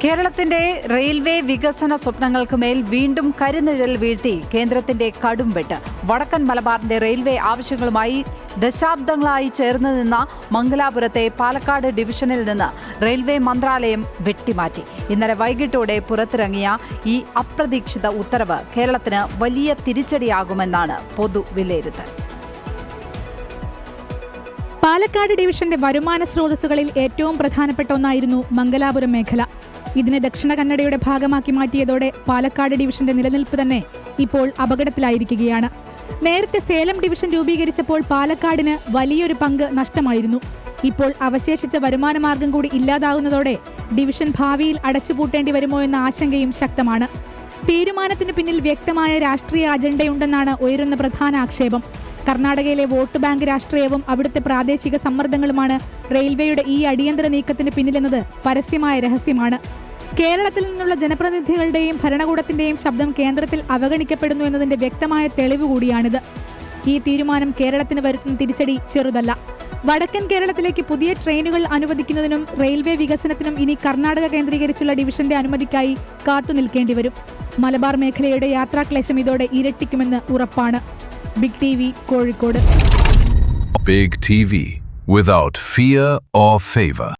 കേരളത്തിന്റെ റെയിൽവേ വികസന സ്വപ്നങ്ങൾക്ക് മേൽ വീണ്ടും കരിനിഴൽ വീഴ്ത്തി കേന്ദ്രത്തിന്റെ കടുംവെട്ട്. വടക്കൻ മലബാറിന്റെ റെയിൽവേ ആവശ്യങ്ങളുമായി ദശാബ്ദങ്ങളായി ചേർന്ന് നിന്ന മംഗലാപുരത്തെ പാലക്കാട് ഡിവിഷനിൽ നിന്ന് റെയിൽവേ മന്ത്രാലയം വെട്ടിമാറ്റി. ഇന്നലെ വൈകിട്ടോടെ പുറത്തിറങ്ങിയ ഈ അപ്രതീക്ഷിത ഉത്തരവ് കേരളത്തിന് വലിയ തിരിച്ചടിയാകുമെന്നാണ് പൊതുവിലയിരുത്തൽ. പാലക്കാട് ഡിവിഷന്റെ വരുമാന സ്രോതസ്സുകളിൽ ഏറ്റവും പ്രധാനപ്പെട്ട ഒന്നായിരുന്നു മംഗലാപുരം മേഖല. ഇതിനെ ദക്ഷിണ കന്നഡയുടെ ഭാഗമാക്കി മാറ്റിയതോടെ പാലക്കാട് ഡിവിഷന്റെ നിലനിൽപ്പ് തന്നെ ഇപ്പോൾ അപകടത്തിലായിരിക്കുകയാണ്. നേരത്തെ സേലം ഡിവിഷൻ രൂപീകരിച്ചപ്പോൾ പാലക്കാടിന് വലിയൊരു പങ്ക് നഷ്ടമായിരുന്നു. ഇപ്പോൾ അവശേഷിച്ച വരുമാന മാർഗം കൂടി ഇല്ലാതാകുന്നതോടെ ഡിവിഷൻ ഭാവിയിൽ അടച്ചുപൂട്ടേണ്ടി വരുമോ എന്ന ആശങ്കയും ശക്തമാണ്. തീരുമാനത്തിന് പിന്നിൽ വ്യക്തമായ രാഷ്ട്രീയ അജണ്ടയുണ്ടെന്നാണ് ഉയരുന്ന പ്രധാന ആക്ഷേപം. കർണാടകയിലെ വോട്ട് ബാങ്ക് രാഷ്ട്രീയവും അവിടുത്തെ പ്രാദേശിക സമ്മർദ്ദങ്ങളുമാണ് റെയിൽവേയുടെ ഈ അടിയന്തര നീക്കത്തിന് പിന്നിലെന്നത് പരസ്യമായ രഹസ്യമാണ്. കേരളത്തിൽ നിന്നുള്ള ജനപ്രതിനിധികളുടെയും ഭരണകൂടത്തിന്റെയും ശബ്ദം കേന്ദ്രത്തിൽ അവഗണിക്കപ്പെടുന്നു എന്നതിന്റെ വ്യക്തമായ തെളിവ് കൂടിയാണിത്. ഈ തീരുമാനം കേരളത്തിന് വരുത്തുന്ന തിരിച്ചടി ചെറുതല്ല. വടക്കൻ കേരളത്തിലേക്ക് പുതിയ ട്രെയിനുകൾ അനുവദിക്കുന്നതിനും റെയിൽവേ വികസനത്തിനും ഇനി കർണാടക കേന്ദ്രീകരിച്ചുള്ള ഡിവിഷന്റെ അനുമതിക്കായി കാത്തുനിൽക്കേണ്ടി വരും. മലബാർ മേഖലയുടെ യാത്രാക്ലേശം ഇതോടെ ഇരട്ടിക്കുമെന്ന് ഉറപ്പാണ്. Big TV, Kozhikode. Big TV, without fear or favor.